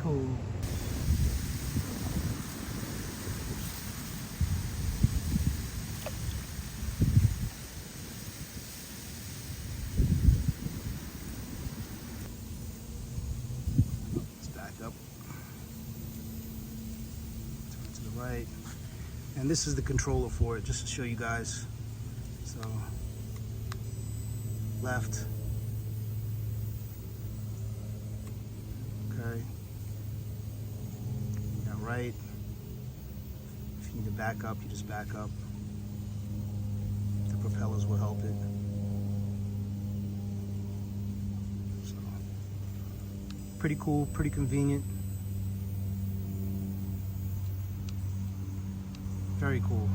Cool. Let's back up. Turn to the right. And this is the controller for it, just to show you guys. So, left. Okay. You got right. If you need to back up, you just back up. The propellers will help it. So, pretty cool, pretty convenient. Very cool.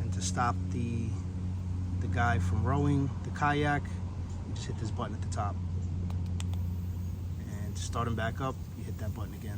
And to stop the guy from rowing the kayak, you just hit this button at the top. And to start him back up, you hit that button again.